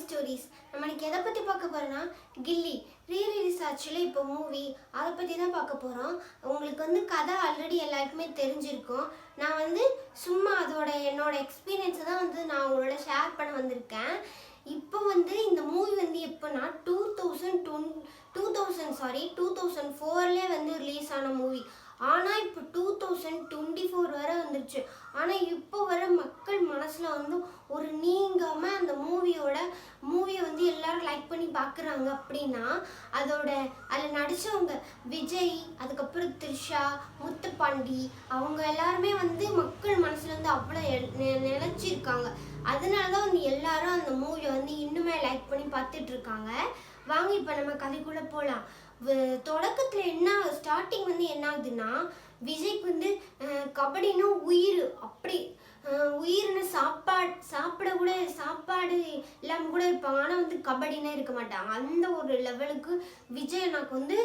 Stories. நம்ம இன்னைக்கு எதை பற்றி பார்க்க போகிறோன்னா கில்லி ரீரிலீஸ் ஆக்சுவலி இப்போ மூவி அதை பற்றி தான் பார்க்க போகிறோம். உங்களுக்கு கதை ஆல்ரெடி எல்லாருக்குமே தெரிஞ்சிருக்கும். நான் சும்மா என்னோட எக்ஸ்பீரியன்ஸை தான் நான் உங்களோட ஷேர் பண்ண வந்திருக்கேன். இப்போ இந்த மூவி எப்போனா 2004லே ரிலீஸ் ஆன மூவி. ஆனால் இப்போ 2024 வரை வந்துருச்சு. ஆனால் இப்போ வர மக்கள் மனசில் ஒரு நீங்காமல் அந்த மூவியை எல்லாரும் லைக் பண்ணி பார்க்குறாங்க. அப்படின்னா அதில் நடித்தவங்க விஜய், அதுக்கப்புறம் த்ரிஷா, முத்துப்பாண்டி, அவங்க எல்லாருமே மக்கள் மனசில் அவ்வளோ நினைச்சிருக்காங்க. அதனால தான் எல்லாரும் அந்த மூவியை இன்னுமே லைக் பண்ணி பார்த்துட்ருக்காங்க. வாங்க இப்போ நம்ம கதைக்குள்ளே போகலாம். தொடக்கத்தில் ஸ்டார்டிங் என்ன ஆகுதுன்னா, விஜய்க்கு கபடின்னா உயிர். அப்படி உயிர்னு சாப்பாடு இல்லாமல் கூட இருப்பாங்க. ஆனால் கபடினா இருக்க மாட்டாங்க. அந்த ஒரு லெவலுக்கு விஜய் எனக்கு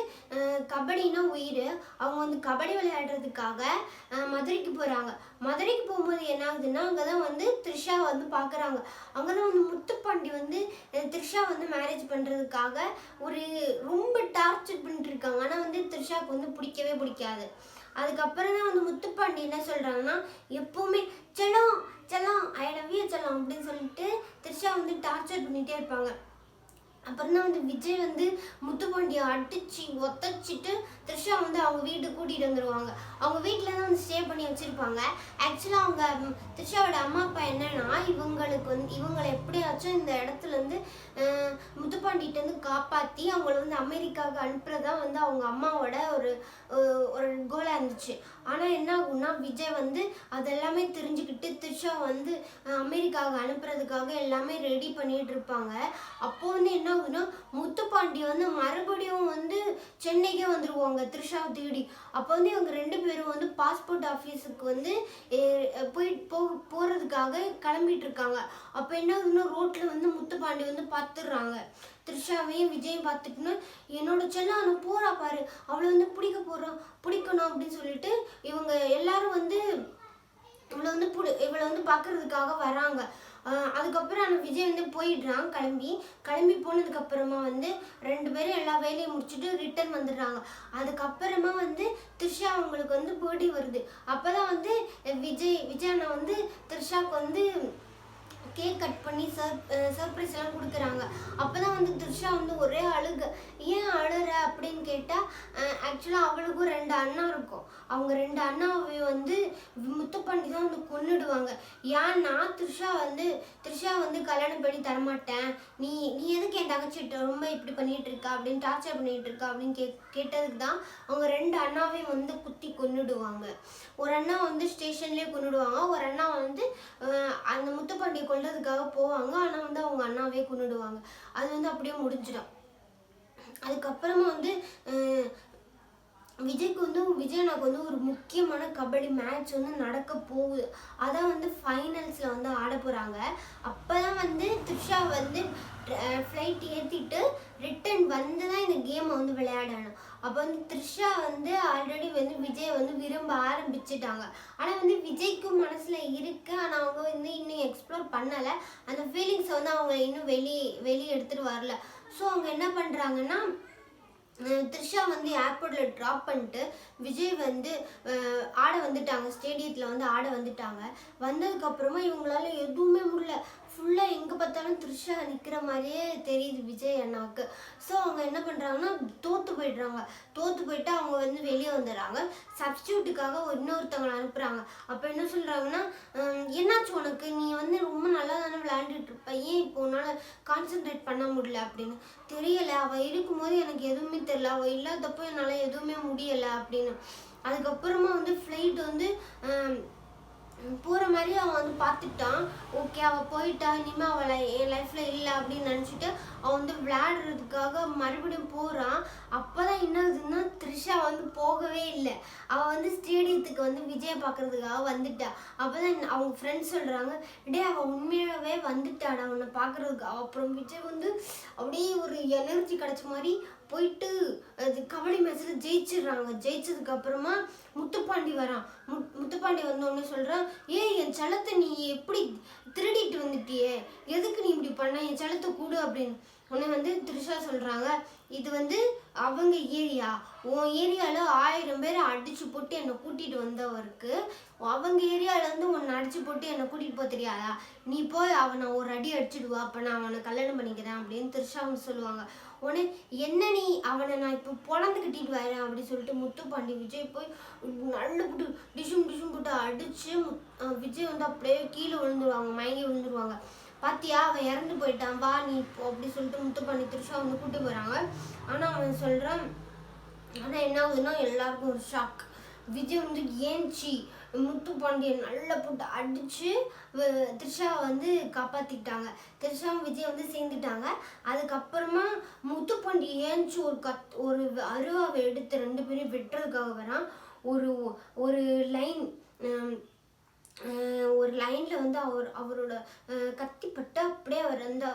கபடினா உயிர். அவங்க கபடி விளையாடுறதுக்காக மதுரைக்கு போகிறாங்க. மதுரைக்கு போகும்போது என்ன ஆகுதுன்னா, அங்கே தான் த்ரிஷா பார்க்குறாங்க. அங்கே தான் முத்துப்பாண்டி த்ரிஷா மேரேஜ் பண்ணுறதுக்காக ரொம்ப டார்ச்சர் பண்ணிட்டு இருக்காங்க. ஆனால் த்ரிஷாவுக்கு பிடிக்கவே பிடிக்காது. அதுக்கப்புறம் தான் முத்துப்பாண்டி என்ன சொல்கிறாங்கன்னா, எப்போவுமே செல்லம் செல்லம் ஐ லவ் யூ செல்லம் அப்படின்னு சொல்லிட்டு த்ரிஷா டார்ச்சர் பண்ணிகிட்டே இருப்பாங்க. அப்புறம் தான் விஜய் முத்துப்பாண்டியை அடித்து ஒத்தச்சிட்டு த்ரிஷா அவங்க வீட்டுக்கு கூட்டிகிட்டு வந்துடுவாங்க. அவங்க வீட்டில் தான் ஸ்டே பண்ணி வச்சுருப்பாங்க. ஆக்சுவலாக அவங்க த்ரிஷாவோட அம்மா அப்பா என்னன்னா, இவங்களை எப்படியாச்சும் இந்த இடத்துலேருந்து முத்துப்பாண்டிகிட்டேருந்து காப்பாற்றி அவங்கள அமெரிக்காவுக்கு அனுப்புறதா அவங்க அம்மாவோட ஒரு கோலாக இருந்துச்சு. ஆனால் என்ன ஆகும்னா, விஜய் அதெல்லாமே தெரிஞ்சுக்கிட்டு த்ரிஷா அமெரிக்காவுக்கு அனுப்புறதுக்காக எல்லாமே ரெடி பண்ணிகிட்டு இருப்பாங்க. அப்போது என்ன ஆகுதுன்னா, முத்துப்பாண்டி மறுபடியும் சென்னைக்கே வந்துடுவாங்க த்ரிஷாவை தேடி. அப்போ இவங்க ரெண்டு பேரும் பாஸ்போர்ட் ஆஃபீஸுக்கு போகிறதுக்காக கிளம்பிட்டு இருக்காங்க. அப்போ என்ன ஆகுதுன்னா, ரோட்டில் முத்துப்பாண்டி பார்த்துடுறாங்க. த்ரிஷாவையும் விஜயும் பார்த்துட்டுன்னு, என்னோட செல்லம் அவனை போகிறா பாரு, அவளை பிடிக்கணும் அப்படின்னு சொல்லிட்டு இவங்க எல்லாரும் இவளை பார்க்கறதுக்காக வராங்க. அதுக்கப்புறம் அந்த விஜய் போயிடுறான். கிளம்பி போனதுக்கப்புறமா ரெண்டு பேரும் எல்லா வேலையும் முடிச்சுட்டு ரிட்டர்ன் வந்துடுறாங்க. அதுக்கப்புறமா த்ரிஷா அவங்களுக்கு பேர்டே வருது. அப்போ தான் விஜய் அண்ணா த்ரிஷாவுக்கு கேக் கட் பண்ணி சர்ப்ரைஸ் எல்லாம் கொடுக்குறாங்க. அப்போ தான் த்ரிஷா ஒரே அழுக. ஏன் அழுற அப்படின்னு கேட்டால், ஆக்சுவலாக அவளுக்கும் 2 அண்ணா இருக்கும். அவங்க 2 அண்ணாவை முத்துப்பாண்டி தான் கொன்னுடுவாங்க. ஏன்னா த்ரிஷா கல்யாணம் பண்ணி தரமாட்டேன், நீ எதுக்கு என் தங்கச்சிட்ட ரொம்ப இப்படி பண்ணிட்டு இருக்கா அப்படின்னு டார்ச்சர் பண்ணிட்டு இருக்கா அப்படின்னு கேட்டதுக்கு தான் அவங்க 2 அண்ணாவையும் குத்தி கொன்னுடுவாங்க. ஒரு அண்ணா ஸ்டேஷன்லேயே கொன்னுடுவாங்க. ஒரு அண்ணா அந்த முத்துப்பாண்டியை கொல்றதுக்காக போவாங்க. ஆனால் அவங்க அண்ணாவே கொன்னுடுவாங்க. அது அப்படியே முடிஞ்சிடும். அதுக்கப்புறமா விஜய் அண்ணாக்கு ஒரு முக்கியமான கபடி மேட்ச் நடக்க போகுது. அதான் ஃபைனல்ஸில் ஆட போகிறாங்க. அப்போ தான் த்ரிஷா ஃப்ளைட் ஏற்றிட்டு ரிட்டன் தான் இந்த கேமை விளையாடணும். அப்போ த்ரிஷா ஆல்ரெடி விஜய் விரும்ப ஆரம்பிச்சிட்டாங்க. ஆனால் விஜய்க்கும் மனசில் இருக்குது. ஆனால் அவங்க இன்னும் எக்ஸ்ப்ளோர் பண்ணலை. அந்த ஃபீலிங்ஸை அவங்க இன்னும் வெளியே எடுத்துகிட்டு வரல. ஸோ அவங்க என்ன பண்ணுறாங்கன்னா, த்ரிஷா ஏர்போர்ட்டில் ட்ராப் பண்ணிட்டு விஜய் ஆட வந்துட்டாங்க. ஸ்டேடியத்தில் ஆட வந்துட்டாங்க. வந்ததுக்கப்புறமா இவங்களால எதுவுமே முடியல. ஃபுல்லாக எங்கே பார்த்தாலும் த்ரிஷா நிற்கிற மாதிரியே தெரியுது விஜய் அண்ணாவுக்கு. ஸோ அவங்க என்ன பண்ணுறாங்கன்னா, தோற்று போயிட்டு அவங்க வெளியே வந்துடுறாங்க. சப்ஸ்டியூட்டுக்காக இன்னொருத்தவங்களை அனுப்புகிறாங்க. அப்போ என்ன சொல்கிறாங்கன்னா, என்னாச்சு உனக்கு, நீ ரொம்ப நல்லா தானே விளையாண்டுட்டு இருப்ப, ஏன் இப்போ உன்னால் கான்சென்ட்ரேட் பண்ண முடியல அப்படின்னு. தெரியலை, அவள் இருக்கும்போது எனக்கு எதுவுமே தெரியல, அவள் இல்லாதப்போ என்னால் எதுவுமே முடியலை அப்படின்னு. அதுக்கப்புறமா ஃப்ளைட் போகிற மாதிரி அவன் பார்த்துட்டான். ஓகே, அவள் போயிட்டா, இனிமேல் அவளை என் லைஃப்பில் இல்லை அப்படின்னு நினச்சிட்டு அவன் விளையாடுறதுக்காக மறுபடியும் போகிறான். அப்போ தான் என்ன ஆகுதுன்னா, த்ரிஷா போகவே இல்லை. அவள் ஸ்டேடியத்துக்கு விஜயை பார்க்குறதுக்காக வந்துட்டா. அப்போ தான் அவங்க ஃப்ரெண்ட்ஸ் சொல்கிறாங்க, டே அவள் உண்மையாகவே வந்துட்டாடா அவனை பார்க்குறதுக்காக. அப்புறம் விஜய் அப்படியே ஒரு எனர்ஜி கிடச்ச மாதிரி போயிட்டு அது கபடி மேட்ச்சில் ஜெயிச்சிடுறாங்க. ஜெயிச்சதுக்கப்புறமா முத்துப்பாண்டி வரான். முத்துப்பாண்டி வந்தோடனே சொல்கிறான், ஏய் என் செல்லத்தை நீ எப்படி திருடிட்டு வந்துட்டியே, எதுக்கு நீ இப்படி பண்ண, என் செல்லத்தை கூடு அப்படின்னு. உடனே வந்து த்ரிஷா சொல்கிறாங்க, இது வந்து அவங்க ஏரியா, உன் ஏரியாவில் 1000 பேரை அடித்து போட்டு என்னை கூட்டிகிட்டு வந்தவருக்கு அவங்க ஏரியாவிலேருந்து உன்னை அடித்து போட்டு என்னை கூட்டிகிட்டு போக தெரியாதா, நீ போய் அவனை ஒரு அடி அடிச்சுடுவா, அப்போ நான் அவனை கல்யாணம் பண்ணிக்கிறேன் அப்படின்னு த்ரிஷா வந்து சொல்லுவாங்க. உடனே என்ன நீ அவனை நான் இப்போ பொழந்து கட்டிட்டு வரேன் அப்படின்னு சொல்லிட்டு முத்துப்பாண்டி விஜய் போய் நல்ல போட்டு டிஷும் போட்டு அடித்து விஜய் வந்து அப்படியே கீழே விழுந்துருவாங்க, மயங்கி விழுந்துருவாங்க. பாத்தியா அவன் இறந்து போயிட்டான், வா நீ இப்போ அப்படி சொல்லிட்டு முத்துப்பாண்டி த்ரிஷா வந்து கூட்டி போகிறாங்க. ஆனால் அவன் சொல்கிறான், ஆனால் என்ன ஆகுதுன்னா எல்லாருக்கும் ஒரு ஷாக். விஜய் வந்து ஏஞ்சி முத்துப்பாண்டியை நல்லா போட்டு அடித்து த்ரிஷாவை வந்து காப்பாற்றிக்கிட்டாங்க. த்ரிஷாவும் விஜய் வந்து சேர்ந்துட்டாங்க. அதுக்கப்புறமா முத்துப்பாண்டி ஏஞ்சி ஒரு அருவாவை எடுத்து 2 பேரும் வெட்டுறதுக்காக வரான். ஒரு லைன் ஒரு லைனில் வந்து அவரோட கத்திப்பட்டு அப்படியே அவர் வந்து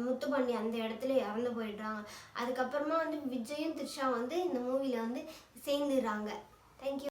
முத்துப்பாண்டி அந்த இடத்துல இறந்து போயிடுறாங்க. அதுக்கப்புறமா வந்து விஜயும் த்ரிஷா வந்து இந்த மூவியில் வந்து சேர்ந்துடுறாங்க. தேங்க்யூ.